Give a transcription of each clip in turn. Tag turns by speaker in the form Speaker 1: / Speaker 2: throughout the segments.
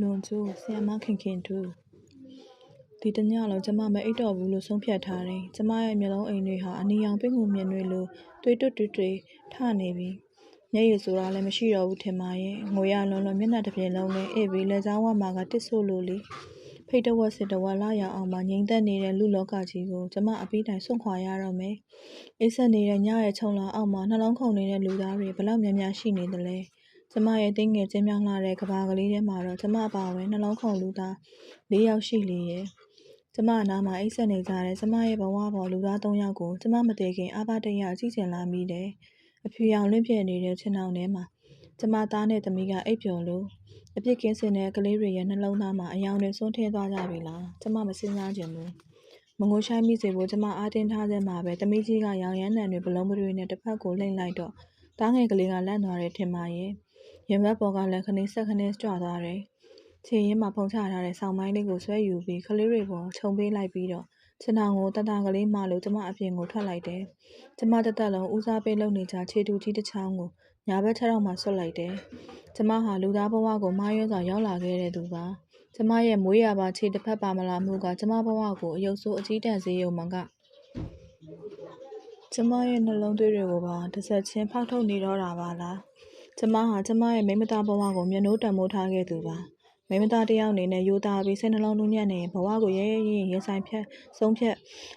Speaker 1: လွန်ကျိုးဆရာမခင်တူဒီတညလုံးကျမမအိပ်တော့ဘူးလို့ဆုံးဖြတ်ထားတယ်။ကျမရဲ့မျက်လုံးအိမ်တွေဟာအနီရောင်ပင့်ကူမြင်တွေလိုသွေးတွတ်တွေထနေပြီ။မျက်ရည်ဆိုတာလည်းမရှိတော့ဘူးထင်ပါရဲ့။ငိုရလွန်မျက်နှာတစ်ပြင်လုံးနဲ့အေးပြီးလက်ချောင်းဝမှာကတစ်ဆို့လို့လေ။ဖိတ်တဝက်စစ်တဝက်လာရအောင်မှငြိမ်သက်နေတဲ့လူလောကကြီးကိုကျမအပြီးတိုင်စွန့်ခွာရတော့မယ်။အိပ်ဆက်နေတဲ့ညရဲ့ခြုံလာအောက်မှာနှလုံးခုန်နေတဲ့လူသားတွေဘလောက်များများရှိနေသလဲ။ကျမရဲ့တင်းငယ်ကျင်းမြောင်းလာတဲ့ကဘာကလေးထဲမှာတော့ကျမအပါဝင်နှလုံးခုန်လူသား၄ယောက်ရှိလေရဲ့။ကျမအနားမှာအိပ်ဆက်နေကြတဲ့ကျမရဲ့ဘဝပေါ်လူသား၃ယောက်ကိုကျမမသိခင်အာဘတရကြည့်ချင်လာမိတယ်။အဖြူရောင်လင့်ပြည့်နေတဲ့ခြေထောင်ထဲမှာကျမသားနဲ့သမီးကအိပ်ပျော်လို့အပြစ်ကင်းစင်တဲ့ကလေးတွေရဲ့နှလုံးသားမှာအယောင်တွေစွန့်ထင်းသွားကြပြီလား။ကျမမစဉ်းစားချင်ဘူး။မငိုရှိုင်းမိစေဖို့ကျမအားတင်းထားတဲ့မှာပဲသမီးကြီးကရောင်ရမ်းတန်တွေဘလုံးပတွေနဲ့တစ်ဖက်ကိုလှိမ့်လိုက်တော့သားငယ်ကလေးကလန့်သွားတယ်ထင်ပါရဲ့။ရင်ဘတ်ပေါ်ကလည်းခနေဆက်ခနေကြွသွားတယ်။ခြေရင်းမှာဖုံချထားတဲ့ဆောင်းပိုင်းလေးကိုဆွဲယူပြီးကလေးတွေပေါ်ခြုံပေးလိုက်ပြီးတော့ခြေထောင်ကိုတတကလေးမှလို့ကျမအပြင်ကိုထွက်လိုက်တယ်။ကျမတသက်လုံးဦးစားပေးလုပ်နေကြခြေတူကြီးတစ်ချောင်းကိုညာဘက်ထက်တော့မှဆွတ်လိုက်တယ်။ကျမဟာလူသားဘဝကိုမားရွံ့စွာရောက်လာခဲ့တဲ့သူပါ။ကျမရဲ့မွေးရပါခြေတစ်ဖက်ပါမလာမှုကကျမဘဝကိုအယုတ်ဆိုးအကြီးတန်းစေရုံမှကကျမရဲ့နှလုံးသွေးတွေကိုပါတစ်ဆက်ချင်းဖောက်ထုတ်နေတော့တာပါလား။ကျမဟာကျမရဲ့မိမသားဘဝကိုမျက်နှိုးတံမိုးထားခဲ့သူပါ။မိမသားတယောက်အနေနဲ့ရိုးသားပြီးစိတ်နှလုံးနူးညံ့နေရင်ဘဝကိုရဲရဲရင်ရင်ဆိုင်ဖြတ်ဆုံးဖြတ်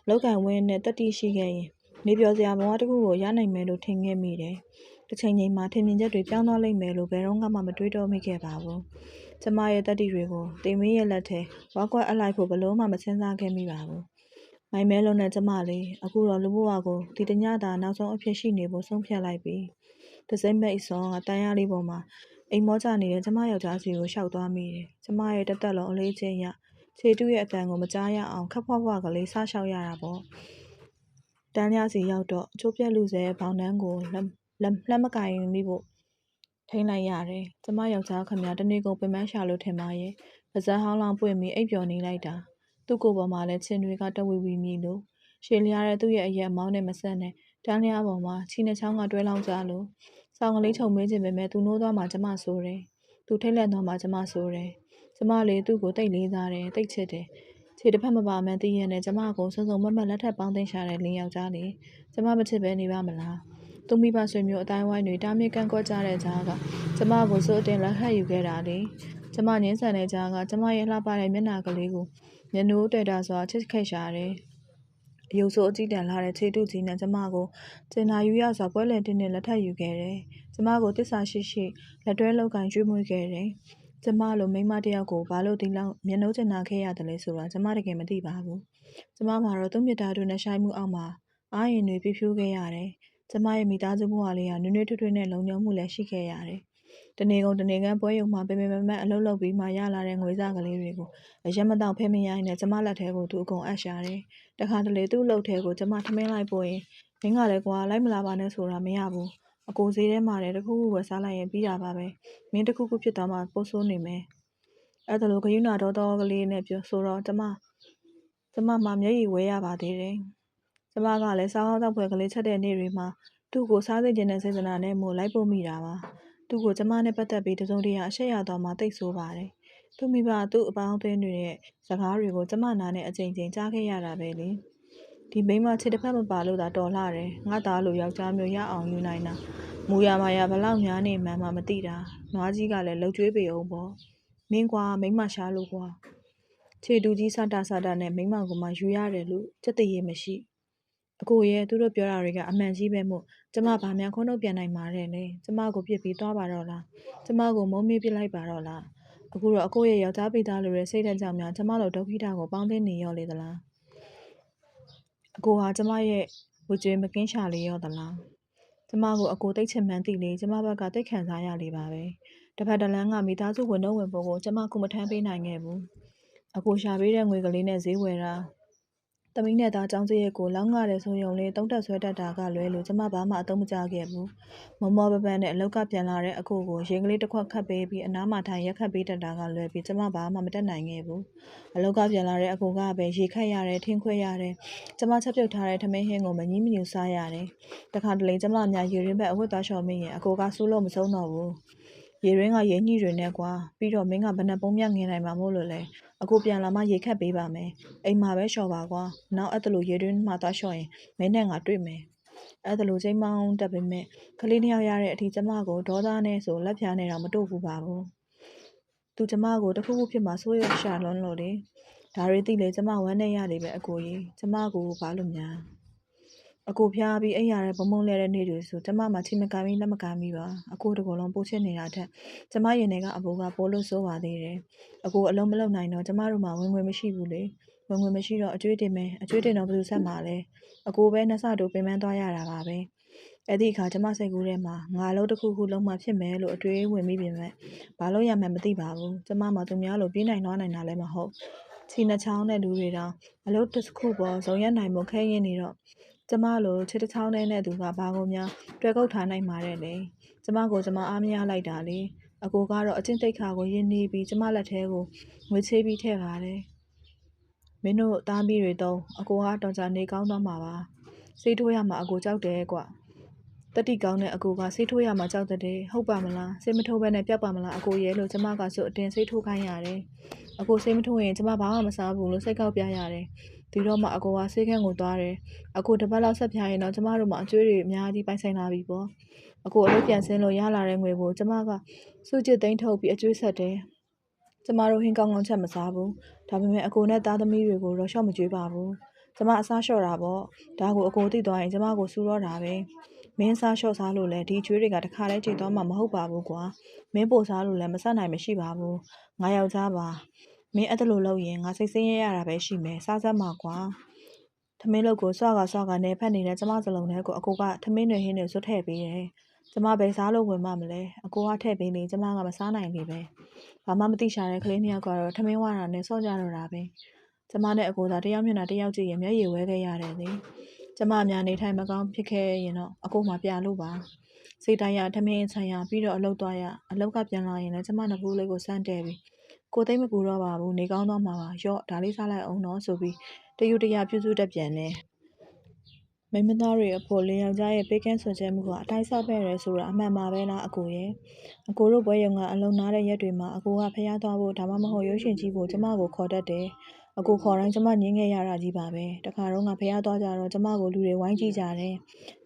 Speaker 1: လောက်ကံဝင်းနဲ့တတိရှိခဲ့ရင်နေပြောစရာဘဝတစ်ခုကိုရနိုင်မယ်လို့ထင်ခဲ့မိတယ်။တစ်ချိန်ချိန်မှာထင်မြင်ချက်တွေပြောင်းသွားလိမ့်မယ်လို့ဘယ်တော့မှမတွေးတော့မိခဲ့ပါဘူး။ကျမရဲ့တတိတွေကိုတင်မင်းရဲ့လက်ထဲဝါကွက်အလိုက်ဖို့ဘလို့မှမစဉ်းစားခဲ့မိပါဘူး။မိုင်မဲလုံးနဲ့ကျမလေးအခုတော့လူဘဝကိုဒီတညတာနောက်ဆုံးအဖြစ်ရှိနေဖို့ဆုံးဖြတ်လိုက်ပြီ။တစိမ့်မဲ့အစောကတန်းရလေးပေါ်မှာအိမ်မောကြနေတဲ့ကျမယောက်ျားစီကိုရှောက်သွားမိတယ်။ကျမရဲ့တသက်လုံးအလေးချင်းရခြေတူးရဲ့အတန်ကိုမကြားရအောင်ခပ်ဖွားဖွားကလေးစားလျှောက်ရတာပေါ့။တန်းရစီရောက်တော့ချိုးပြက်လူစဲဘောင်တန်းကိုလက်မကင်မိဖို့ထိန်းလိုက်ရတယ်။ကျမယောက်ျားခမတနေ့ကုန်ပင်ပန်းရှာလို့ထင်ပါရဲ့။ပါဇက်ဟောင်းလောင်ပွင့်ပြီးအိပ်ပျော်နေလိုက်တာ။သူ့ကိုယ်ပေါ်မှာလည်းချင်းတွေကတဝီဝီမြည်လို့ရှည်လျားတဲ့သူ့ရဲ့အရက်မောင်းနဲ့မဆက်နဲ့တန်းလျားပေါ်မှာချီနှချောင်းကတွဲလောင်းကြလို့ဆောင်းကလေးချုံမေးခြင်းပဲသူနိုးသွားမှကျမဆိုတယ်။သူထိတ်လန့်သွားမှကျမဆိုတယ်။ကျမလေးသူ့ကိုတိတ်လေးစားတယ်တိတ်ချစ်တယ်။ခြေတစ်ဖက်မပါမှန်းသိရနဲ့ကျမကိုစုံစုံမတ်လက်ထပ်ပေါင်းသိမ်းရှာတဲ့လင်းယောက်ျားလေးကျမမချစ်ပဲနေပါမလား။သူမိဘဆွေမျိုးအတိုင်းဝိုင်းတွေတားမြစ်ကန့်ကွက်ကြတဲ့ကြားကကျမကိုစိုးအတင်လက်ဟပ်ယူခဲ့တာလေ။ကျမငင်းဆန်တဲ့ကြားကကျမရဲ့လှပတဲ့မျက်နှာကလေးကိုမျက်နှိုးတွေ့တာစွာချစ်ခဲ့ရှာတယ်။အယုတ်ဆိုးအကြည့်တန်လာတဲ့ခြေတုကြီးနဲ့ကျမကိုကျင်နာယူရစွာပွဲလည်တင်းနဲ့လက်ထပ်ယူခဲ့တယ်။ကျမကိုတစ္ဆာရှိလက်တွဲလောက်ကင်ကျွေးမွေးခဲ့တယ်။ကျမလိုမိန်းမတစ်ယောက်ကိုဘာလို့ဒီလောက်မျက်နှိုးကျင်နာခဲ့ရတယ်လဲဆိုတာကျမတကယ်မသိပါဘူး။ကျမမှာတော့သူ့မြတ်တာတို့နဲ့ဆိုင်မှုအောက်မှာအားရင်တွေပြည့်ဖြိုးခဲ့ရတယ်။ကျမရဲ့မိသားစုဘဝလေးကနွေ့နွေ့ထွေးထွေးနဲ့လုံခြုံမှုလည်းရှိခဲ့ရတယ်။တနေကုန်တနေကန်းပွဲရုံမှာပင်မအလုပ်လုပ်ပြီးမှရလာတဲ့ငွေစားကလေးတွေကိုအရက်မတောင်ဖဲမရိုင်းနဲ့ကျမလက်ထဲကိုသူအကုန်အပ်ရှာတယ်။တခါတလေသူ့လှုပ်ထဲကိုကျမထမင်းလိုက်ပို့ရင်မင်းကလည်းကွာလိုက်မလာပါနဲ့ဆိုတာမရဘူး။အကိုဈေးထဲမှာလည်းတခုခုဝယ်စားလိုက်ရင်ပြီးတာပါပဲ။မင်းတခုခုဖြစ်သွားမှပို့ဆိုးနေမယ်။အဲ့ဒါလိုဂယုဏတော်ကလေးနဲ့ပြောဆိုတော့ကျမမှမျက်ရည်ဝဲရပါသေးတယ်။ကျမကလည်းစားဟောင်းတောက်ဖွယ်ကလေးချက်တဲ့နေ့တွေမှာသူ့ကိုစားသိခြင်းနဲ့စေတနာနဲ့မို့လိုက်ပို့မိတာပါ။သူ့ကိုကျမနဲ့ပတ်သက်ပြီးတစုံတရာအရှက်ရသွားမှတိတ်ဆိုးပါတယ်။သူ့မိဘသူ့အပေါင်းအသင်းတွေရဲ့စကားတွေကိုကျမနာနဲ့အကြိမ်ကြိမ်ကြားခဲ့ရတာပဲလေ။ဒီမိန်းမခြေတစ်ဖက်မပါလို့သာတော်လှတယ်။ငါသားလိုယောက်ျားမျိုးရအောင်ယူနိုင်တာ။မူရမာရဘလောက်များနေမှန်းမသိတာ။နွားကြီးကလည်းလှုပ်ကြွေးပေအောင်ပေါ့။မင်းကွာမိန်းမရှာလို့ကွာ။ခြေတူကြီးစတာနဲ့မိန်းမကိုမှယူရတယ်လို့စက်တရေမရှိ။အကိုရဲ့သူတို့ပြောတာတွေကအမှန်ကြီးပဲမို့ကျမဘာမှခွန်းထုတ်ပြန်နိုင်မှာတဲ့လေကျမကိုပြစ်ပြီးသွားပါတော့လားကျမကိုမုန်းမေးပြလိုက်ပါတော့လားအခုတော့အကိုရဲ့ယောက်ျားပိသားလိုတဲ့စိတ်ဓာတ်ကြောင့်များကျမတို့ဒုက္ခိတကိုပေါင်းသိနေရောလေသလားအကိုဟာကျမရဲ့ဝကြွေမကင်းရှာလေရောသလားကျမကိုအကိုတိတ်ချင်မှန်းသိလေကျမဘက်ကတိတ်ခံစားရလေပါပဲတစ်ဖက်တစ်လမ်းကမိသားစုဝင်တော့ဝင်ဖို့ကိုကျမခုမထမ်းပေးနိုင်ခဲ့ဘူးအကိုရှာပေးတဲ့ငွေကလေးနဲ့ဈေးဝယ်တာသမီးနဲ့သားចောင်းစရိတ်ကိုလောင်းငတဲ့ဆိုယုံလေးတုံးတက်ဆွဲတတ်တာကလွဲလို့ကျမဘာမှအသုံးမချခဲ့ဘူးမောပပန်းနဲ့အလောက်ကပြန်လာတဲ့အကိုကိုရင်ကလေးတစ်ခွက်ခတ်ပေးပြီးအနားမှာထိုင်ရက်ခတ်ပေးတတ်တာကလွဲပြီးကျမဘာမှမတတ်နိုင်ခဲ့ဘူးအလောက်ကပြန်လာတဲ့အကိုကပဲရေခတ်ရတယ်ထင်းခွဲရတယ်ကျမချက်ပြုတ်ထားတဲ့ထမင်းဟင်းကိုမငြီးမညူစားရတယ်တခါတလေကျမအများရေရင်းဘက်အဝတ်သားလျှော်မိရင်အကိုကဆူးလို့မဆုံးတော့ဘူး ရေရင်းကရေညှိတွေနဲ့ကွာပြီးတော့မင်းကဘယ်နှပုံမြငင်နိုင်မှာမို့လို့လဲအကိုပြန်လာမှရေခတ်ပေးပါမယ်အိမ်မှာပဲလျှော်ပါကွာနောက်အဲ့ဒါလိုရေတွင်းမှာသွားလျှော်ရင်မင်းနဲ့ငါတွေ့မယ်အဲ့ဒါလိုချိန်မောင်းတက်ပေမဲ့ကလေးနှစ်ယောက်ရတဲ့အထိကျမကိုဒေါသနဲ့ဆိုလက်ဖြားနဲ့တော့မတို့ဘူးပါဘူးသူကျမကိုတခုခုဖြစ်မှာစိုးရရှာလွန်းလို့လေဒါတွေသိလေကျမဝမ်းနဲ့ရတယ်ပဲအကိုကြီးကျမကိုဘာလို့များအကိုဖျားပြီးအိမ်ရတဲ့ဘုံဘုံလဲတဲ့နေ့တွေဆိုကျမမှချိန်မကန်ပြီးလက်မကန်ပြီးပါအကိုတကောလုံးပိုးချစ်နေတာထက်ကျမရင်ထဲကအဘိုးကပိုးလို့ဆိုးပါသေးတယ်အကိုအလုံးမလုံးနိုင်တော့ကျမတို့မှဝင်ငွေမရှိဘူးလေဝင်ငွေမရှိတော့အကျွေးတင်မယ်အကျွေးတင်တော့ဘယ်သူဆက်မှာလဲအကိုပဲနှစ်ဆတိုးပင်ပန်းသွားရတာပါပဲအဲ့ဒီအခါကျမစိတ်ကူးထဲမှာငါလုံးတစ်ခုခုလုံးမှဖြစ်မယ်လို့အတွေးဝင်ပြီးပြင်မဲ့ဘာလို့ရမှန်းမသိပါဘူးကျမမှသူများလိုပြေးနိုင်သွားနိုင်တာလည်းမဟုတ်ချီနှချောင်းတဲ့လူတွေတောင်အလုပ်တစ်ခုပေါ်ဇုံရက်နိုင်မှုခဲရင်နေတော့ကျမလိုချစ်တစ်ချောင်းနဲ့သူကဘာကုန်များတွဲကုတ်ထားနိုင်မှာတဲ့လေကျမကိုကျမအားမရလိုက်တာလေအကိုကတော့အချင်းတိတ်ခါကိုရင်းနှီးပြီးကျမလက်ထဲကိုငွေချေးပြီးထည့်ပါတယ်မင်းတို့သားမီးတွေတော့အကိုကတော်ကြနေကောင်းသွားမှာပါစိတ်ထိုးရမှာအကိုကြောက်တယ်ကွတတိကောင်းတဲ့အကိုကစိတ်ထိုးရမှာကြောက်တဲ့ဟုတ်ပါမလားစိတ်မထိုးဘဲနဲ့ပြတ်ပါမလားအကိုရဲ့လို့ကျမကဆိုအတင်းစိတ်ထိုးခိုင်းရတယ်အကိုစိတ်မထိုးရင်ကျမဘာမှမစားဘူးလို့စိတ်ကောက်ပြရတယ်ဒီတော့မှအကိုကဆေးခန်းကိုသွားတယ်အကိုတစ်ပတ်လောက်ဆက်ပြရင်တော့ကျမတို့မှအကျွေးတွေအများကြီးပိုင်ဆိုင်လာပြီပေါ့အကိုအလုပ်ပြန်ဆင်းလို့ရလာတဲ့ငွေကိုကျမကစုကြစ်သိမ်းထုတ်ပြီးအကျွေးဆက်တယ်ကျမတို့ဟင်းကောင်းကောင်းချက်မစားဘူးဒါပေမဲ့အကိုနဲ့သားသမီးတွေကိုတော့ရှော့မကြွေးပါဘူးကျမအစားလျှော့တာပေါ့ဒါကိုအကိုသိသွားရင်ကျမကိုစူတော့တာပဲမင်းစားလျှော့စားလို့လဲဒီကျွေးတွေကတခါတည်းချိန်သွားမှာမဟုတ်ပါဘူးကွာမင်းပို့စားလို့လည်းမဆက်နိုင်မရှိပါဘူးငါယောက်ျားပါမင်းအဲ့ဒါလိုလုပ်ရင်ငါစိတ်ဆင်းရဲရတာပဲရှိမယ်စားစမ်းပါကွာထမင်းလုတ်ကိုစွာကနေဖက်နေတဲ့ကျမစလုံးထဲကိုအကိုကထမင်းတွေဟင်းတွေစွတ်ထည့်ပေးတယ်ကျမပဲစားလို့ဝင်မှမလဲအကိုကထည့်ပေးနေကျမကမစားနိုင်လေပဲဘာမှမသိရှာတဲ့ကလေးနှစ်ယောက်ကတော့ထမင်းဝါတာနဲ့စော့ကြတော့တာပဲကျမနဲ့အကိုသာတယောက်မျက်နှာတယောက်ကြည့်ရင်မျက်ရည်ဝဲခဲ့ရတယ်လေကျမအများနေထိုင်မကောင်းဖြစ်ခဲ့ရင်တော့အကိုမှပြလို့ပါစိတ်တိုင်းရထမင်းဆိုင်ရပြီးတော့အလုပ်သွားရအလုပ်ကပြန်လာရင်လည်းကျမနဘူးလေးကိုစမ်းတဲပြီးကိုသိမ့်မပူတော့ပါဘူးနေကောင်းတော့မှာပါရော့ဒါလေးစားလိုက်အောင်တော့ဆိုပြီးတယူတရပြုစုတတ်ပြန်တယ်မိမသားတွေအဖို့လင်းယောက်ျားရဲ့ပေးကမ်းဆွချက်မှုကအတိုင်းဆောက်ပဲ့ရဲဆိုတာအမှန်ပါပဲလားအကိုရဲ့အကိုတို့ဘွဲရုံကအလုံနာတဲ့ရက်တွေမှာအကိုကဖျားသွားဖို့ဒါမှမဟုတ်ရုပ်ရှင်ကြည့်ဖို့ကျမကိုခေါ်တတ်တယ်အကိုခေါ်တိုင်းကျမငင်းခဲ့ရတာကြီးပါပဲတခါတော့ငါဖျားသွားကြတော့ကျမကိုလူတွေဝိုင်းကြည့်ကြတယ်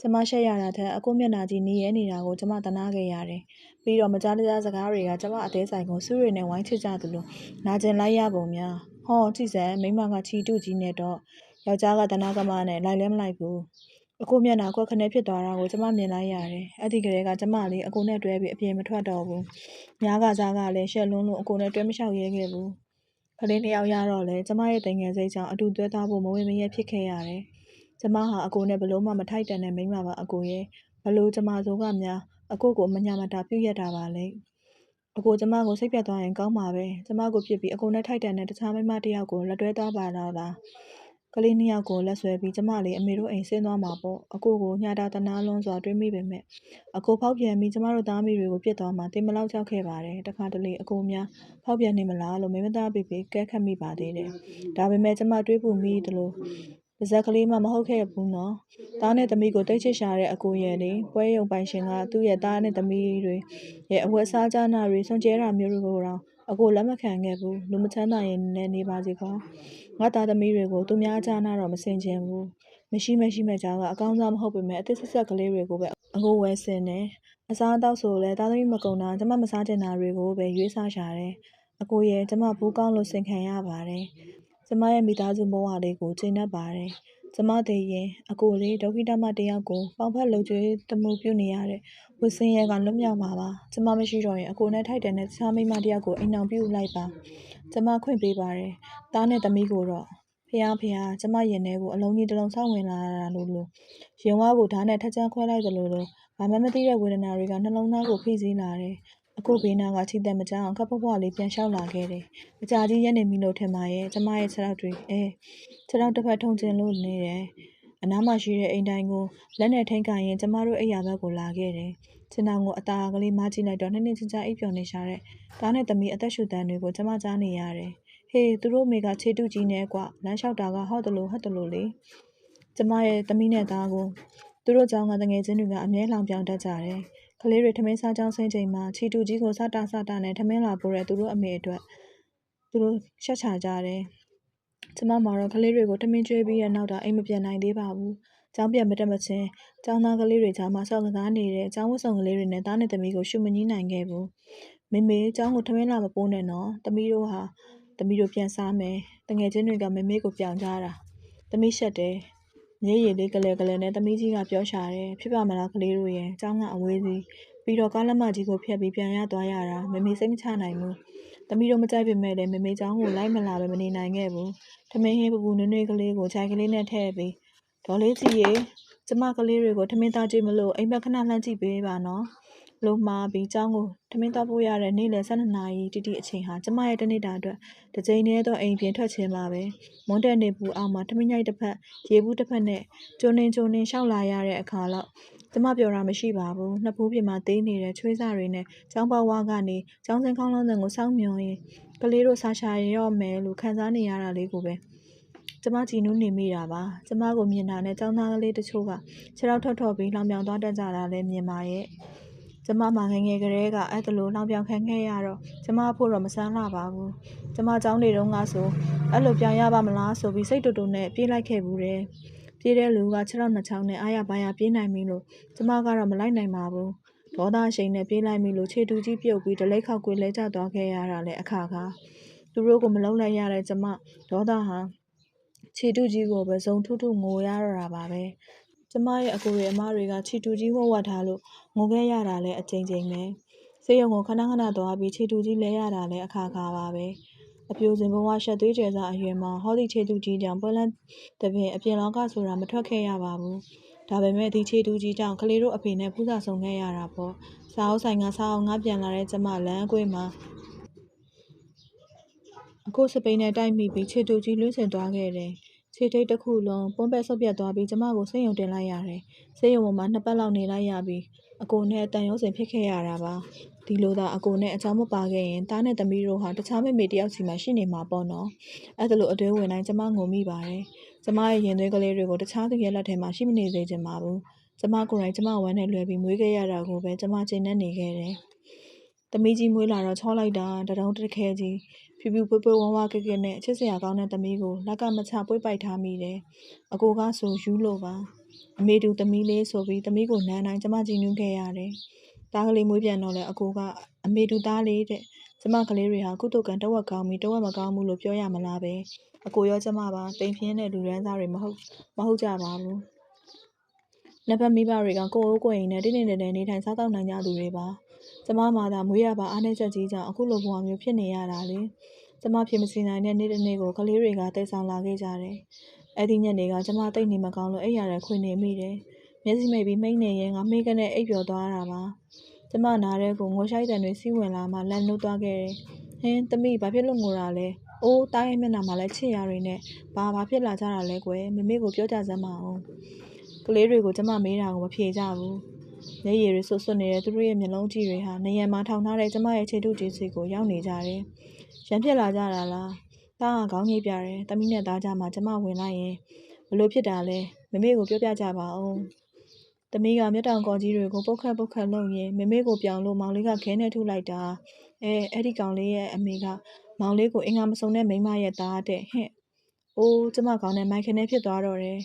Speaker 1: ကျမရှက်ရတာထက်အကိုမျက်နှာကြီးနေရဲနေတာကိုကျမသနာခဲ့ရတယ်ပြီးတော့မကြားတရားစကားတွေကကျမအသေးဆိုင်ကိုစူးတွေနဲ့ဝိုင်းချစ်ကြသလိုနာကျင်လိုက်ရပုံများဟောကြည့်စမ်းမိမကချီတုကြီးနဲ့တော့ယောက်ျားကတနာကမနဲ့လိုက်လဲမလိုက်ဘူးအခုမျက်နှာကွက်ခနဲ့ဖြစ်သွားတာကိုကျမမြင်လိုက်ရတယ်။အဲ့ဒီကလေးကကျမလေးအကိုနဲ့တွဲပြီးအပြင်မထွက်တော့ဘူး။ညားကစားကလည်းရှက်လွန်းလို့အကိုနဲ့တွဲမလျှောက်ရဲခဲ့ဘူး။ကလေးနှစ်ယောက်ရတော့လေကျမရဲ့တင်ငယ်စိတ်ကြောင့်အတူတွဲသားဖို့မဝင်မရဲဖြစ်ခဲ့ရတယ်။ကျမဟာအကိုနဲ့ဘလို့မှမထိုက်တန်တဲ့မိန်းမပါအကိုရဲ့ဘလို့ကျမဆိုကများအကိုကိုမညာမတာပြုတ်ရတာပါလေ။အကိုကျမကိုစိတ်ပြတ်သွားရင်ကောင်းပါပဲ။ကျမကိုဖြစ်ပြီးအကိုနဲ့ထိုက်တန်တဲ့တခြားမိန်းမတစ်ယောက်ကိုလက်တွဲသားပါတော့လား။ကလေးနှစ်ယောက်ကိုလက်ဆွဲပြီးကျမလေးအမေတို့အိမ်ဆင်းသွားမှာပေါ့အကိုကိုညတာတနာလွန်းစွာတွေးမိပေမဲ့အကိုဖောက်ပြန်ပြီးကျမတို့သားမီးတွေကိုပြစ်သွားမှာတင်မလောက်ကြောက်ခဲ့ပါတယ်တခါတလေအကိုများဖောက်ပြန်နေမလားလို့မိမသားပေပေကဲခတ်မိပါသေးတယ်ဒါပေမဲ့ကျမတွေးပူမိတယ်လို့ပါဇက်ကလေးမှမဟုတ်ခဲ့ဘူးနော်သားနဲ့သမီးကိုတိတ်ချစ်ရှာတဲ့အကိုရဲ့လေပွဲရုံပိုင်ရှင်ကသူ့ရဲ့သားနဲ့သမီးတွေရဲ့အဝတ်စားကြနာတွေဆွန်ကျဲတာမျိုးတွေကိုတော့အကိုလက်မခံခဲ့ဘူးလူမချမ်းသာရင်လည်းနေပါစေကွာငါသားသမီးတွေကိုသူများကြားနာတော့မစင်ချင်ဘူးမရှိမဲ့ကြားကအကောင်းစားမဟုတ်ပေမဲ့အသစ်ဆက်ဆက်ကလေးတွေကိုပဲအကိုဝယ်စင်တယ်အစားအသောက်ဆိုလဲသားသမီးမကုံတာကျမမစားချင်တာတွေကိုပဲရွေးစားရှာတယ်အကိုရဲ့ကျမဘူးကောင်းလို့စင်ခံရပါတယ်ကျမရဲ့မိသားစုဘဝလေးကိုကျင့်တတ်ပါတယ်ကျမတည်ရင်အကိုလေးဒုက္ခိတမတယောက်ကိုပေါင်ဖက်လုံကျွေးတမှုပြုနေရတဲ့ဝစ်စင်းရဲကလွတ်မြောက်ပါပါကျမမရှိတော့ရင်အကိုနဲ့ထိုက်တယ်နဲ့တခြားမိန်းမတယောက်ကိုအိမ်အောင်ပြုလိုက်ပါကျမခွင့်ပေးပါတယ်သားနဲ့သမီးကိုတော့ဖျားကျမရင်ထဲကိုအလုံးကြီးတစ်လုံးဆောက်ဝင်လာတာလို့ရင်ဝါကိုဓာတ်နဲ့ထက်ချမ်းခွဲလိုက်သလိုဘာမှမသိတဲ့ဝေဒနာတွေကနှလုံးသားကိုဖိစီးလာတယ်အခုဘေးနာကချီတက်မကြအောင်ခပ်ဖွားလေးပြန်လျှောက်လာခဲ့တယ်အကြာကြီးရက်နေပြီလို့ထင်ပါရဲ့ကျမရဲ့ခြေထောက်တွေခြေထောက်တစ်ဖက်ထုံကျင်လို့နေတယ်အနားမှာရှိတဲ့အိမ်တိုင်းကိုလက်နဲ့ထိန်းကန်ရင်ကျမတို့အိယာဘက်ကိုလာခဲ့တယ်ခြေထောက်ကိုအသားကလေးမကြည့်လိုက်တော့နှင်းချင်းချာအိပ်ပျော်နေရှာတဲ့သားနဲ့သမီးအသက်ရှူတန်းတွေကိုကျမကြားနေရတယ်ဟေးသူတို့မိကခြေတုကြီးနဲ့ကွလမ်းလျှောက်တာကဟော့တလို့လေကျမရဲ့သမီးနဲ့သားကိုသူတို့ကြောင့်ကတငယ်ချင်းတွေကအမြဲလောင်ပြောင်တတ်ကြတယ် ကလေးတွေထမင်းစားကြောင်းဆင်းချိန်မှာချီတူကြီးကိုစတာနဲ့ထမင်းလာပို့တဲ့သူတို့အမေအတွက်သူတို့ရှက်ချကြတယ်ကျမမှာတော့ကလေးတွေကိုထမင်းကျွေးပြီးတဲ့နောက်တော့အိမ်မပြန်နိုင်သေးပါဘူးကျောင်းပြန်မတက်မချင်းကျောင်းသားကလေးတွေကြားမှာဆော့ကစားနေတဲ့ကျောင်းဝတ်ဆောင်ကလေးတွေနဲ့သားနဲ့သမီးကိုရှုမငီးနိုင်ခဲ့ဘူးမေမေကျောင်းကိုထမင်းလာမပိုးနဲ့နော်သမီးတို့ပြန်စားမယ်တငယ်ချင်းတွေကမေမေကိုပြောင်ကြတာသမီးရှက်တယ်မျက်ရည်လေးကလေးနဲ့သမီးကြီးကပြောရှာတယ်ဖြစ်ပါမလားကလေးတို့ရဲ့ကျောင်းကအဝေးစီပြီးတော့ကားလက်မကြီးကိုဖျက်ပြီးပြန်ရသွားရတာမေမေစိတ်မချနိုင်ဘူးသမီးတို့မကြိုက်ပေမဲ့လည်းမေမေကျောင်းကိုလိုက်မလာပဲမနေနိုင်ခဲ့ဘူးထမင်းဟင်းပူနွေးကလေးကိုခြိုက်ကလေးနဲ့ထည့်ပြီးဒေါ်လေးကြီးရေကျမကလေးတွေကိုထမင်းသားကြည့်မလို့အိမ်ဘက်ခဏလှမ်းကြည့်ပေးပါနော်လို့မှားပြီးကျောင်းကိုထမင်းသားပို့ရတဲ့နေ့လယ်12နာရီတိအချိန်ဟာကျမရဲ့တနေ့တာအတွက်တစ်ချိန်တည်းသောအိမ်ပြင်ထွက်ခြင်းပါပဲမွန်းတဲ့နေပူအောက်မှာထမင်းညိုက်တစ်ဖက်ရေဘူးတစ်ဖက်နဲ့ကျိုးနှင်းရှောက်လာရတဲ့အခါလောက်ကျမပြောတာမရှိပါဘူးနှစ်ဖူးပြင်မှာသေးနေတဲ့ချွေးစားတွေနဲ့ကျောင်းပေါဝါကနေကျောင်းစင်းကောင်းလုံးကိုစောင့်မျှော်ရင်ကလေးတို့စားရှာရော့မယ်လို့ခံစားနေရတာလေးကိုပဲကျမကြည်နူးနေမိတာပါကျမကိုမြင်တာနဲ့ကျောင်းသားကလေးတချို့ကခြေထောက်ထော့ပြီးလောင်ပြောင်သွားတတ်ကြတာလည်းမြင်ပါရဲ့ကျမမှငယ်ကလေးကအဲ့ဒါလိုလောင်ပြောင်ခံခဲ့ရတော့ကျမအဖို့တော့မဆန်းလာပါဘူးကျမကျောင်းနေတုန်းကဆိုအဲ့လိုပြောင်ရပါမလားဆိုပြီးစိတ်တူနဲ့ပြေးလိုက်ခဲ့ဘူးတယ်ပြေးတဲ့လူကခြေထောက်နှစ်ချောင်းနဲ့အားရပါရပြေးနိုင်ပြီလို့ကျမကတော့မလိုက်နိုင်ပါဘူးဒေါသရှိန်နဲ့ပြေးလိုက်ပြီလို့ခြေတူကြီးပြုတ်ပြီးဒလိတ်ခောက်ကွေးလဲကျသွားခဲ့ရတာလဲအခါခါသူတို့ကိုမလုံးလိုက်ရတဲ့ကျမဒေါသဟာခြေတူကြီးကိုပဲစုံထုငိုရတော့တာပါပဲကျမရဲ့အကိုရဲ့အမတွေကခြေတူကြီးဝတ်ဝတ်ထားလို့ငိုခဲ့ရတာလဲအချိန်ချင်းပဲဆေးရုံကိုခဏသွားပြီးခြေတူကြီးလဲရတာလဲအခါခါပါပဲအပြိုစင်ဘဝရှက်သွေးကြဲစားအရွယ်မှာဟောဒီခြေတူကြီးကြောင့်ပွဲလန်းတပင်အပြင်လောကဆိုတာမထွက်ခဲ့ရပါဘူးဒါပေမဲ့ဒီခြေတူကြီးကြောင့်ကလေးတို့အဖေနဲ့ဖူးစာဆုံခဲ့ရတာပေါ့စာအုပ်ဆိုင်ကစာအုပ်ငါပြန်လာတဲ့ကျမလမ်းအကွေ့မှာအခုစပိန်နဲ့တိုက်မိပြီးခြေတူကြီးလွင့်စင်သွားခဲ့တယ်ခြေထိတ်တစ်ခုလုံးပုံပဲဆုပ်ပြတ်သွားပြီးကျမကိုစိတ်ယုံတင်လိုက်ရတယ်စိတ်ယုံပေါ်မှာ2ပတ်လောက်နေလိုက်ရပြီးအကိုနဲ့အတန်ရုံးစင်ဖြစ်ခဲ့ရတာပါဒီလိုသာအကိုနဲ့အချောင်းမပါခဲ့ရင်သားနဲ့သမီးတို့ဟာတခြားမေတယောက်စီမှာရှိနေမှာပေါ့နော်အဲ့ဒါလိုအတွဲဝင်တိုင်းကျမငုံမိပါတယ်ကျမရဲ့ရင်သွေးကလေးတွေကိုတခြားသူရဲ့လက်ထဲမှာရှိမနေစေချင်ပါဘူးကျမကိုယ်တိုင်ကျမဝမ်းနဲ့လွယ်ပြီးမွေးခဲ့ရတာကိုပဲကျမချိန်နဲ့နေခဲ့တယ်သမီးကြီးမွေးလာတော့ချောလိုက်တာတတုံးတစ်ခဲကြီးဖြူဖြူပွေးပွေးဝဝကဲကဲနဲ့ချစ်စရာကောင်းတဲ့သမီးကိုလက်ကမချပွေးပိုက်ထားမိတယ်အကိုကဆိုယူလို့ပါအမေတူသမီးလေးဆိုပြီးသမီးကိုနမ်းတိုင်းကျမကြည်နူးခဲ့ရတယ်သားကလေးမွေးပြန်တော့လဲအကိုကအမေတူသားလေးတဲ့ကျမကလေးတွေဟာကုသိုလ်ကံတဝက်ကောင်းပြီးတဝက်မကောင်းဘူးလို့ပြောရမလားပဲအကိုရောကျမပါတိမ်ပြင်းတဲ့လူရန်သားတွေမဟုတ်ကြပါဘူးနှစ်ဖက်မိဘတွေကကိုအိုးကိုအိမ်နဲ့တင်းနေနေထိုင်စားတောက်နိုင်ကြသူတွေပါကျမမှသာမွေးရပါအားနည်းချက်ကြီးကြောင့်အခုလိုဘဝမျိုးဖြစ်နေရတာလေကျမဖြစ်မစီနိုင်တဲ့နေ့တစ်နေ့ကိုကလေးတွေကတည်ဆောင်လာခဲ့ကြတယ်အဲ့ဒီညနေကကျမတိတ်နေမကောင်းလို့အိပ်ရတဲ့ခွေနေမိတယ်မျက်စိမိတ်ပြီးမိတ်နေရင်ငါမေးကနေအိပ်ပျော်သွားတာပါကျမနားတဲ့ကိုငိုရှိုက်တဲ့တွေစီးဝင်လာမှလန်နှုတ်သွားခဲ့တယ်ဟင်းသမီးဘာဖြစ်လို့ငိုတာလဲအိုးတားရဲ့မျက်နှာမှာလည်းချစ်ရတွေနဲ့ဘာဖြစ်လာကြတာလဲကွယ်မမေကိုပြောကြစမ်းပါအောင်ကလေးတွေကိုကျမမေးတာကိုမဖြေကြဘူးမျက်ရည်တွေဆွတ်နေတဲ့သူတို့ရဲ့မျက်လုံးကြည့်တွေဟာနေရံမှာထောင်ထားတဲ့ကျမရဲ့ခြေထုကြီးစီကိုရောက်နေကြတယ်ရံဖြစ်လာကြတာလားသားကခေါင်းငိပ်ပြတယ်တမီးနဲ့သားကြမှာကျမဝင်လိုက်ရင်ဘလို့ဖြစ်တာလဲမမေကိုပြောပြကြပါဦးတမီးကမျက်တောင်ကော်ကြီးတွေကိုပုတ်ခတ်လုံရင်မမေကိုပြောင်လို့မောင်လေးကခဲနဲ့ထုလိုက်တာအဲ့ဒီကောင်လေးရဲ့အမေကမောင်လေးကိုအင်္ဂါမစုံတဲ့မိန်းမရဲ့သားတဲ့ဟင့်အိုးကျမကောင်းတဲ့မိုက်ခနဲ့ဖြစ်သွားတော့တယ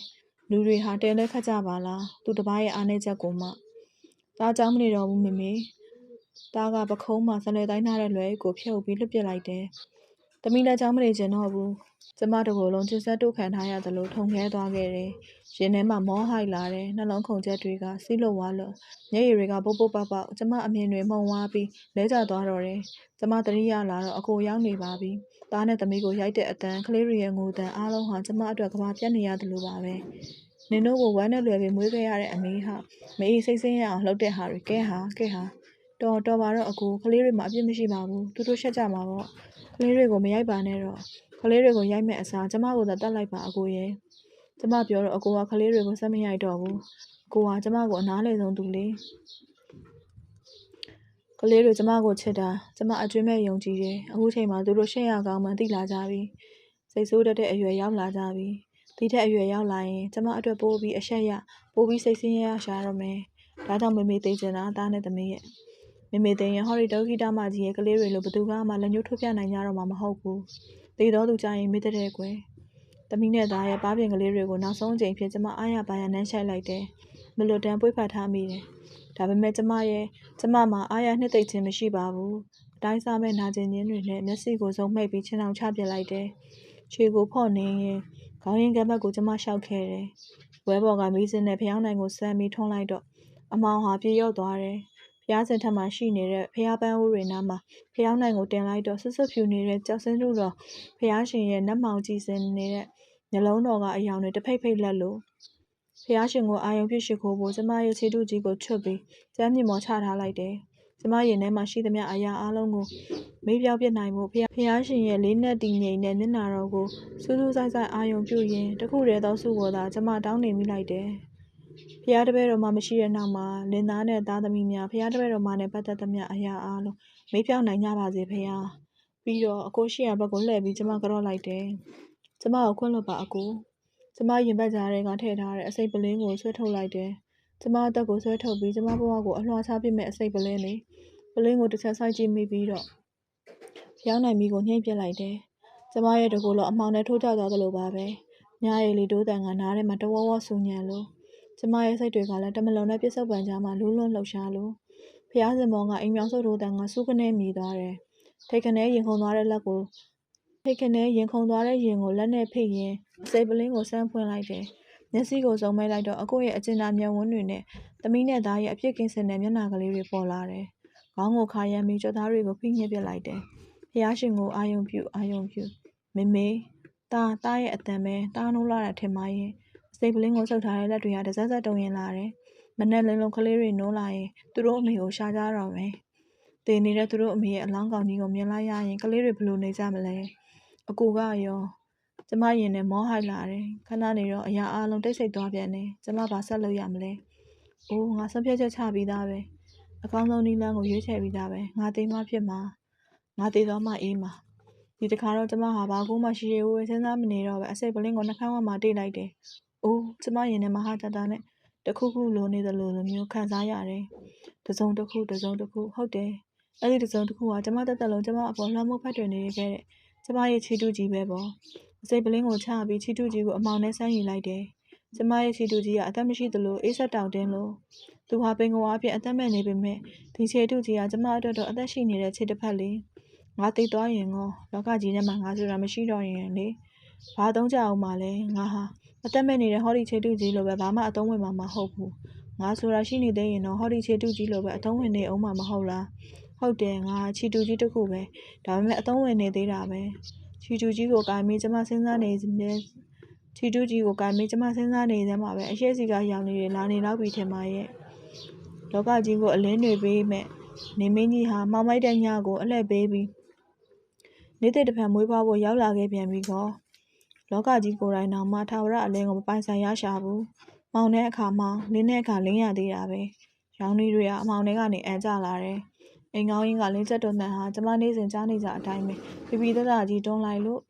Speaker 1: ်လူတွေဟာတဲလဲခတ်ကြပါလားသူတပားရဲ့အားနေချက်ကိုမှသားเจ้าမနေတော့ဘူးမမေသားကပခုံးမှာဇလဲတိုင်းထားတဲ့လွယ်ကိုဖြုတ်ပြီးလွတ်ပစ်လိုက်တယ်တမီးလည်းเจ้าမနေချင်တော့ဘူးကျမတကိုယ်လုံးကျဆက်တို့ခံထားရသလိုထုံခဲသွားခဲ့တယ်ရင်ထဲမှာမောဟိုက်လာတယ်နှလုံးခုန်ချက်တွေကစီးလို့ဝါလို့မျက်ရည်တွေကပုတ်ပေါက်ကျမအမြင်တွေမှုံဝါပြီးလဲကျသွားတော့တယ်ကျမတတိယလာတော့အကိုရောက်နေပါပြီသားနဲ့သမီးကိုရိုက်တဲ့အတန်ကလေးတွေရဲ့ငိုတန်အားလုံးဟာကျမအတွက်ကဘာပြတ်နေရတယ်လို့ပါပဲနင်တို့ကိုဝမ်းနဲ့လွယ်ပြီးမွေးခဲ့ရတဲ့အမေဟာမအေးစိတ်ဆင်းရအောင်လှုပ်တဲ့ဟာတွေကဲဟာတော်ပါတော့အကိုကလေးတွေမှာအပြစ်မရှိပါဘူးသူတို့ရှက်ကြမှာပေါ့ကလေးတွေကိုမရိုက်ပါနဲ့တော့ကလေးတွေကိုရိုက်မဲ့အစားကျမကိုသာတတ်လိုက်ပါအကိုရဲ့ကျမပြောတော့အကိုကကလေးတွေကိုဆက်မရိုက်တော့ဘူးအကိုကကျမကိုအနားလေဆုံးသူလေကလေးတွေကျမကိုချစ်တာကျမအကျွမ်းမဲ့ယုံကြည်တယ်အခုချိန်မှာသူတို့ရှက်ရကောင်းမှသိလာကြပြီစိတ်ဆိုးတတ်တဲ့အရွယ်ရောက်လာကြပြီဒီထက်အရွယ်ရောက်လာရင်ကျမအတွက်ပိုးပြီးအရှက်ရပိုးပြီးစိတ်ဆင်းရဲရရှာတော့မယ် ဒါကြောင့်မေမေသိချင်တာသားနဲ့သမီးရဲ့မေမေသိရင်ဟောဒီဒုက္ခိတမကြီးရဲ့ကလေးတွေလိုဘသူကမှလက်ညှိုးထိုးပြနိုင်ကြတော့မှာမဟုတ်ဘူးသိတော်သူကြရင်မေတ္တဲ့ကွယ်သမီးနဲ့သားရဲ့ပါးပြင်ကလေးတွေကိုနောက်ဆုံးအချိန်ဖြစ်ကျမအားရပါရနမ်းရှိုက်လိုက်တယ်မလွတ်တမ်းပွေ့ဖတ်ထားမိတယ်ဒါပေမဲ့ကျမမှာအားရနှစ်သိမ့်ခြင်းမရှိပါဘူးအတိုင်းစားမဲ့နာကျင်ခြင်းတွေနဲ့မျက်စိကိုစုံမှိတ်ပြီးချင်းအောင်ချပြစ်လိုက်တယ်ခြေကိုဖော့နေရင်ခေါင်းရင်းကမ်းဘက်ကိုကျမရှောက်ခဲ့တယ်ဝဲပေါ်ကမီးစင်းနဲ့ဖျောင်းနိုင်ကိုဆမ်းပြီးထွန်းလိုက်တော့အမောင်ဟာပြေရော့သွားတယ်ဖျားစင်ထက်မှရှိနေတဲ့ဖျားပန်းဦးတွေနားမှာဖျောင်းနိုင်ကိုတင်လိုက်တော့ဆွဆွဖြူနေတဲ့ကြောက်စင်းတို့တော့ဖျားရှင်ရဲ့နတ်မောင်ကြည်စင်နေတဲ့ညလုံးတော်ကအယောင်တွေတဖိတ်ဖိတ်လက်လို့ဖျားရှင်ကိုအာယုံပြစ်ရှိခိုးဖို့ကျမရဲ့ခြေတုကြီးကိုချွတ်ပြီးကျမ်းမြေမော်ချထားလိုက်တယ်ကျမရင်ထဲမှာရှိသမျှအရာအလုံးကိုမေးပြောင်းပြစ်နိုင်ဖို့ဖျားရှင်ရဲ့လေးနက်တည်ငြိမ်တဲ့မျက်နှာတော်ကိုစူးစူးဆိုင်ဆိုင်အာယုံပြုရင်တခုတည်းသောစုကိုသာကျမတောင်းနေမိလိုက်တယ်ဖျားတပည့်တော်မှမရှိတဲ့နောက်မှာလင်သားနဲ့သားသမီးများဖျားတပည့်တော်မှနဲ့ပတ်သက်သမျှအရာအလုံးမေးပြောင်းနိုင်ကြပါစေဖျားပြီးတော့အကိုရှိရဘက်ကိုလှည့်ပြီးကျမကြော့လိုက်တယ်ကျမကိုခွင့်လွှတ်ပါအကိုကျမရင်ဘတ်ကြားတွေကထည့်ထားတဲ့အစိပ်ပလင်းကိုဆွဲထုတ်လိုက်တယ်ကျမအသက်ကိုဆွဲထုတ်ပြီးကျမဘဝကိုအလွှာချပစ်မဲ့အစိပ်ပလင်းလေးပလင်းကိုတစ်ချက်ဆိုင်ကြည့်မိပြီးတော့ဖျောင်းနိုင်မီကိုနှိမ့်ပစ်လိုက်တယ်ကျမရဲ့တကူလုံးအမောင်နဲ့ထိုးကျသွားသလိုပါပဲညာရည်လေးတိုးတန်ကနားထဲမှာတဝဝဆူညံလို့ကျမရဲ့စိတ်တွေကလည်းတမလုံးနဲ့ပြစ္ဆုတ်ပံကြားမှာလူးလွန်းလှုပ်ရှားလို့ဖျားစင်မောင်ကအိမ်မြောင်ဆုပ်ထိုးတန်ကစူးကနေမြည်သွားတယ်ထိတ်ခနဲရင်ခုန်သွားတဲ့လက်ကိုထိတ်ခနဲရင်ခုန်သွားတဲ့ရင်ကိုလက်နဲ့ဖိရင်အစိပ်ပလင်းကိုစမ်းဖွင့်လိုက်တယ်မျက်စိကိုစုံမဲလိုက်တော့အကိုရဲ့အကျဉ်းသားမျက်ဝန်းတွေနဲ့သမီးနဲ့သားရဲ့အပြစ်ကင်းစင်တဲ့မျက်နှာကလေးတွေပေါ်လာတယ်ခေါင်းကိုခါရမ်းပြီးကြွသားတွေကိုဖိညစ်ပစ်လိုက်တယ်ဖျားရှင်ကိုအာယုံပြုမေမေသားရဲ့အတန်ပဲတားနိုးလာတာထင်ပါရဲ့အစိပ်ပလင်းကိုဆုပ်ထားတဲ့လက်တွေကတစက်စက်တုံရင်လာတယ်မနဲ့လင်းလုံးကလေးတွေနိုးလာရင်သူတို့အမေကိုရှာကြတော့မယ်တည်နေတဲ့သူတို့အမေရဲ့အလောင်းကောင်ကြီးကိုမြင်လိုက်ရရင်ကလေးတွေဘလို့နေကြမလဲအကူကရောကျမရင်နဲ့မောဟိုက်လာတယ်ခဏနေတော့အရာအလုံးတိတ်ဆိတ်သွားပြန်တယ်ကျမဘာဆက်လုပ်ရမလဲအိုးငါဆုံးဖြတ်ချက်ချပြီးသားပဲအကောင်းဆုံးနည်းလမ်းကိုရွေးချယ်ပြီးသားပဲငါသိမ်းမှဖြစ်မှာငါသိသွားမှအေးမှာဒီတခါတော့ကျမဟာဘာကိုမှရှိရဝေးစဉ်းစားမနေတော့ပဲအစိပ်ပလင်းကိုနှာခမ်းဝမှာတိတ်လိုက်တယ်အိုးကျမရင်နဲ့မဟာတတာနဲ့တခုခုလိုနေသလိုမျိုးခံစားရတယ်တစုံတစ်ခုဟုတ်တယ်အဲ့ဒီတစုံတစ်ခုကကျမတက်တက်လုံးကျမအပေါ်လွှမ်းမိုးဖက်တွင်နေခဲ့တဲ့ကျမရဲ့ခြေတုကြီးပဲပေါ့အစိပ်ပလင်းကိုချပြီးခြေတုကြီးကိုအမောင်နဲ့ဆန်းယူလိုက်တယ်ကျမရဲ့ခြေတုကြီးကအသက်မရှိသလိုအေးဆက်တောင်တင်းလို့သူဟာပင်ကိုအပြင်အသက်မဲ့နေပေမဲ့ဒီခြေတုကြီးကကျမအတွက်တော့အသက်ရှိနေတဲ့ခြေတစ်ဖက်လေးငါသိသွားရင်ကောလောကကြီးထဲမှာငါဆိုတာမရှိတော့ရင်လေဘာသုံးကြအောင်မလဲငါဟာအသက်မဲ့နေတဲ့ဟောဒီခြေတုကြီးလိုပဲဘာမှအသုံးဝင်မှာမဟုတ်ဘူးငါဆိုတာရှိနေသေးရင်တော့ဟောဒီခြေတုကြီးလိုပဲအသုံးဝင်နေအောင်မှာမဟုတ်လားဟုတ်တယ်ငါခြေတုကြီးတစ်ခုပဲဒါပေမဲ့အသုံးဝင်နေသေးတာပဲခြေတုကြီးကိုကိုင်ပြီးကျမစဉ်းစားနေခြေတုကြီးကိုကိုင်ပြီးကျမစဉ်းစားနေစမ်းပါပဲအရှိစီကရောင်နေလာနေတော့ပြီထင်ပါရဲ့လောကကြီးကိုအလင်းတွေပေးမဲ့နေမင်းကြီးဟာမောင်မိုက်တဲ့ညကိုအလှည့်ပေးပြီးနေတဲ့တစ်ဖက်မွေးဖွားဖို့ရောက်လာခဲ့ပြန်ပြီကောလောကကြီးကိုယ်တိုင်တော့မှထာဝရအလင်းကိုမပိုင်ဆိုင်ရရှာဘူးမောင်တဲ့အခါမောင်လင်းတဲ့အခါလင်းရသေးတာပဲရောင်နေတွေကအမောင်တွေကနေအန်ကြလာတယ်အိမ်ကောင်းရင်းကလင်းချက်တွန်တဲ့ဟာကျမနေစဉ်ကြားနေကြအတိုင်းပဲပြပြတတကြီးတွန်းလိုက်လို့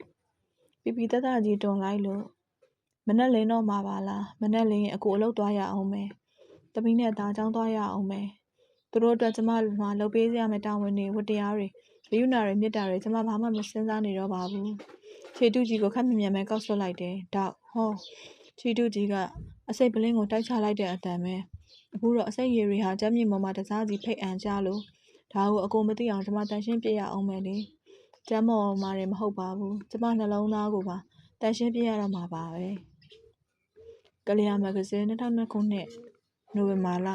Speaker 1: မနဲ့လင်းတော့မှာပါလားမနဲ့လင်းရင်အကိုအလုပ်သွားရအောင်မယ်သမီးနဲ့သားချောင်းသွားရအောင်မယ်သူတို့အတွက်ကျမမှာလုပ်ပေးရမယ့်တာဝန်တွေဝတ္တရားတွေဂရုဏာတွေမေတ္တာတွေကျမဘာမှမစဉ်းစားနေတော့ပါဘူးခြေတုကြီးကိုခက်မြင်မြန်ပဲကောက်ဆွတ်လိုက်တယ်တောက်ဟောခြေတုကြီးကအစိပ်ပလင်းကိုတိုက်ချလိုက်တဲ့အတန်ပဲအခုတော့အစိပ်ရည်တွေဟာကျမ်းမြေပေါ်မှာတစားစီဖိတ်အန်ကြလို့ဒါကိုအကိုမသိအောင်ကျမတန်ရှင်းပြရအောင်မယ်လေကျမ်းမော်မှာတွေမဟုတ်ပါဘူးကျမနှလုံးသားကိုပါတန်ရှင်းပြရတော့မှာပါပဲကလျာမဂ္ဂဇင်း2002ခုနှစ်နိုဝင်ဘာလ